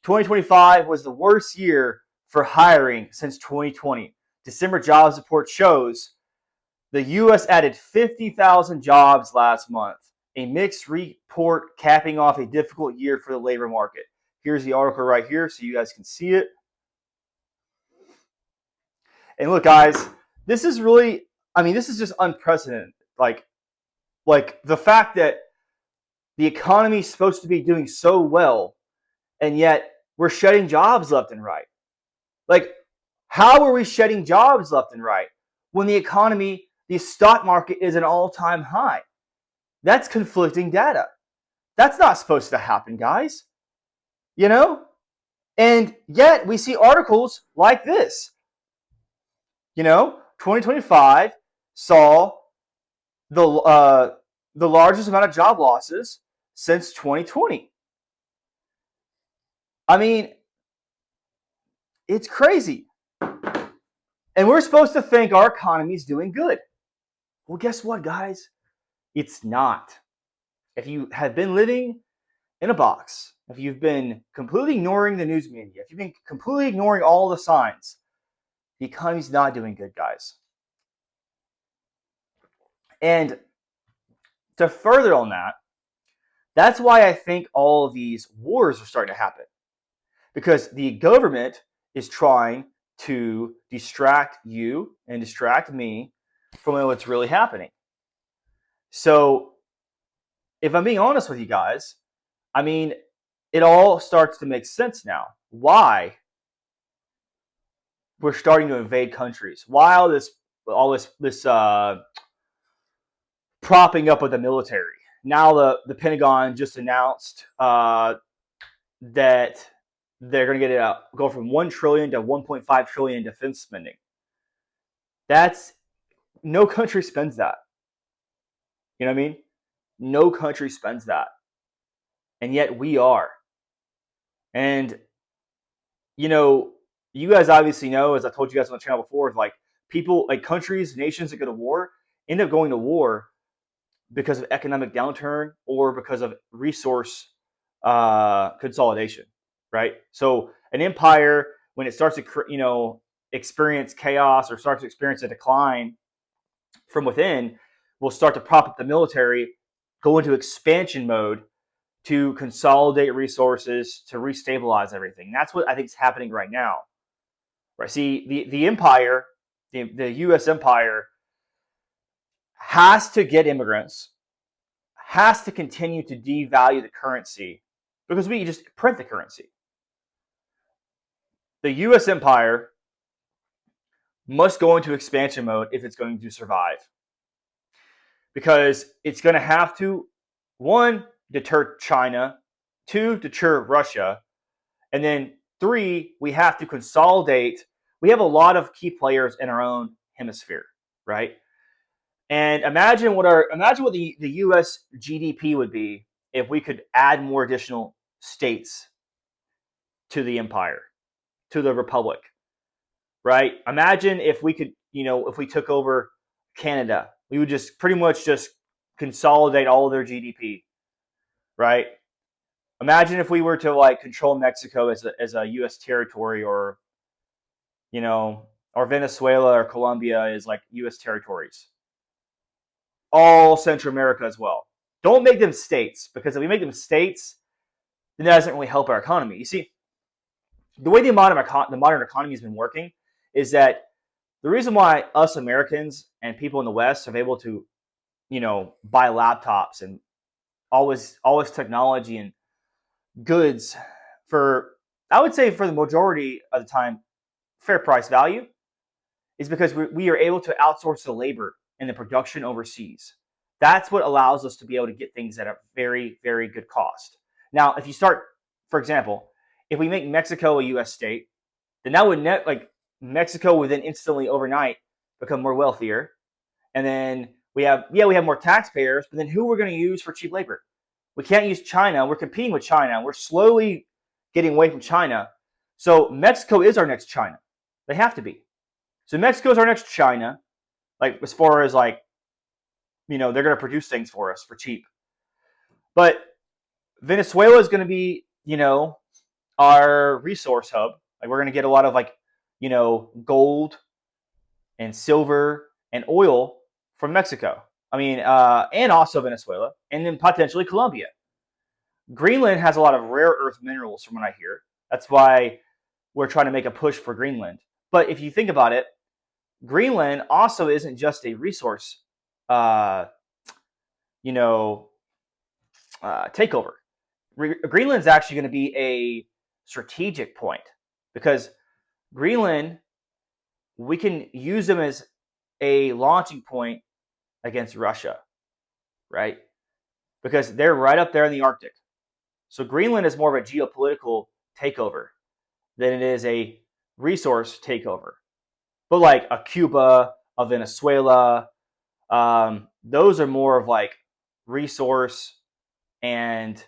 2025 was the worst year for hiring since 2020. December jobs report shows the U.S. added 50,000 jobs last month, a mixed report capping off a difficult year for the labor market. Here's the article right here so you guys can see it. And look, guys, this is really, this is just unprecedented. Like the fact that the economy is supposed to be doing so well, and yet we're shedding jobs left and right. Like, how are we shedding jobs left and right when the economy, the stock market is an all-time high? That's conflicting data. That's not supposed to happen, guys. You know? And yet we see articles like this. 2025 saw the largest amount of job losses since 2020. I mean, it's crazy. And we're supposed to think our economy is doing good. Well, guess what, guys? It's not. If you have been living in a box, if you've been completely ignoring the news media, if you've been completely ignoring all the signs, the economy's not doing good, guys. And to further on that, that's why I think all of these wars are starting to happen. Because the government is trying to distract you and distract me from what's really happening. So, if I'm being honest with you guys, it all starts to make sense now. Why we're starting to invade countries? Why all this propping up of the military? Now the Pentagon just announced that they're going to go from $1 trillion to $1.5 trillion in defense spending. That's no country spends that. You know what I mean? No country spends that. And yet we are. And, you guys obviously know, as I told you guys on the channel before, like people, like countries, nations that go to war end up going to war because of economic downturn or because of resource consolidation, right? So an empire, when it starts to, experience chaos or starts to experience a decline from within, will start to prop up the military, go into expansion mode to consolidate resources, to restabilize everything. That's what I think is happening right now. Right? See, the empire, the U.S. empire, has to get immigrants, has to continue to devalue the currency because we just print the currency. The U.S. empire must go into expansion mode if it's going to survive. Because it's going to have to, one, deter China, two, deter Russia, and then three, we have to consolidate. We have a lot of key players in our own hemisphere, right? And imagine what the U.S. GDP would be if we could add more additional states to the empire, to the republic, right? Imagine if we could, if we took over Canada, we would just pretty much just consolidate all of their GDP, right? Imagine if we were to control Mexico as a U.S. territory, or or Venezuela or Colombia is like U.S. territories. All Central America as well. Don't make them states, because if we make them states, then that doesn't really help our economy. You see, the way the modern economy has been working is that the reason why us Americans and people in the West have been able to, buy laptops and all this technology and goods for, I would say, for the majority of the time, fair price value, is because we are able to outsource the labor and the production overseas. That's what allows us to be able to get things at a very, very good cost. Now, if you start, for example, if we make Mexico a U.S. state, then that would Mexico would then instantly overnight become more wealthier, and then we have more taxpayers. But then who we're going to use for cheap labor? We can't use China. We're competing with China. We're slowly getting away from China. So Mexico is our next China. They have to be. So Mexico is our next China, as far as they're going to produce things for us for cheap. But Venezuela is going to be, our resource hub. Like we're going to get a lot of gold and silver and oil from Mexico. I mean, and also Venezuela, and then potentially Colombia. Greenland has a lot of rare earth minerals, from what I hear. That's why we're trying to make a push for Greenland. But if you think about it, Greenland also isn't just a resource, uh, you know, takeover. Greenland's actually going to be a strategic point because Greenland, we can use them as a launching point against Russia, right? Because they're right up there in the Arctic. So Greenland is more of a geopolitical takeover than it is a resource takeover. But like a Cuba, a Venezuela, those are more of like resource and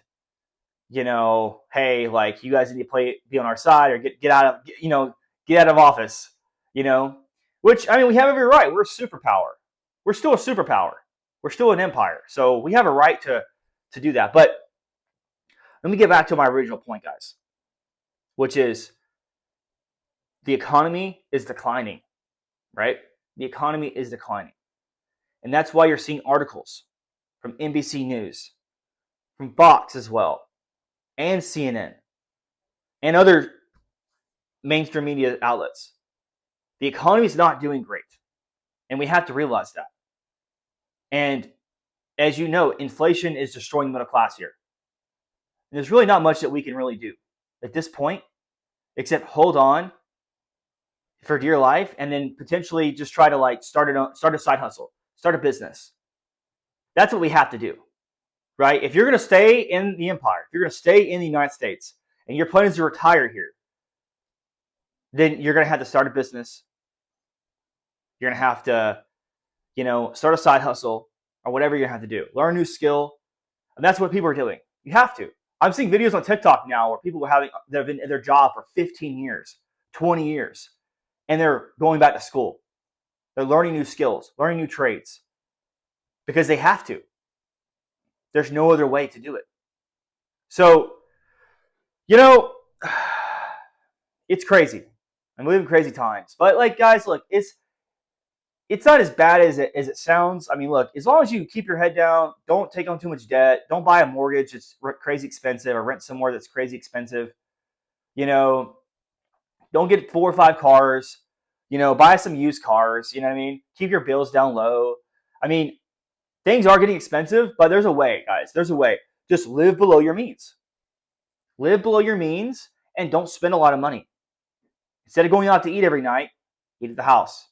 hey, like you guys need to be on our side or get out of get out of office, which I mean we have every right. We're a superpower. We're still a superpower. We're still an empire, so we have a right to do that. But let me get back to my original point, guys, which is the economy is declining, right? The economy is declining, and that's why you're seeing articles from NBC News, from Fox as well, and CNN, and other mainstream media outlets. The economy is not doing great, and we have to realize that. And as you know, inflation is destroying the middle class here. And there's really not much that we can really do at this point, except hold on for dear life, and then potentially just try to start a side hustle, start a business. That's what we have to do, right? If you're going to stay in the empire, if you're going to stay in the United States, and your plan is to retire here, then you're going to have to start a business. You're going to have to, start a side hustle or whatever you're going to have to do. Learn a new skill. And that's what people are doing. You have to. I'm seeing videos on TikTok now where people that have been in their job for 15 years, 20 years, and they're going back to school. They're learning new skills, learning new trades because they have to. There's no other way to do it. So, it's crazy. I'm living crazy times. But guys, look, it's not as bad as it sounds. I mean, look, as long as you keep your head down, don't take on too much debt, don't buy a mortgage it's crazy expensive, or rent somewhere that's crazy expensive. Don't get 4 or 5 cars. Buy some used cars. You know what I mean? Keep your bills down low. I mean, things are getting expensive, but there's a way, guys. There's a way. Just live below your means. Live below your means and don't spend a lot of money. Instead of going out to eat every night, eat at the house.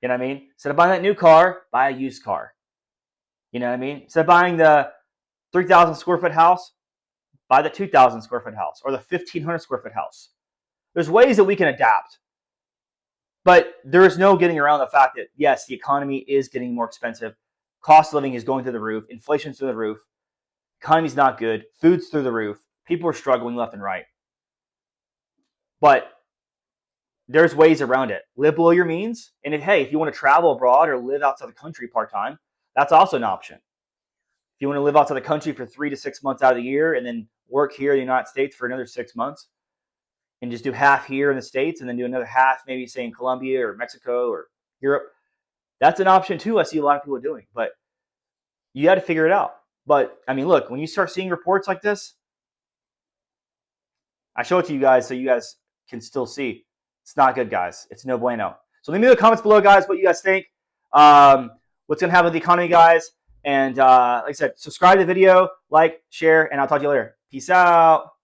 You know what I mean? Instead of buying that new car, buy a used car. You know what I mean? Instead of buying the 3,000 square foot house, buy the 2,000 square foot house or the 1,500 square foot house. There's ways that we can adapt. But there is no getting around the fact that, yes, the economy is getting more expensive. Cost of living is going through the roof. Inflation's through the roof. Economy's not good. Food's through the roof. People are struggling left and right. But there's ways around it. Live below your means. And if you want to travel abroad or live outside the country part-time, that's also an option. If you want to live outside the country for 3 to 6 months out of the year and then work here in the United States for another 6 months and just do half here in the States and then do another half maybe say in Colombia or Mexico or Europe, that's an option too. I see a lot of people doing, but you got to figure it out. But I mean, look, when you start seeing reports like this, I show it to you guys so you guys can still see. It's not good, guys. It's no bueno. So leave me in the comments below, guys, what you guys think. What's going to happen with the economy, guys. And like I said, subscribe to the video, like, share, and I'll talk to you later. Peace out.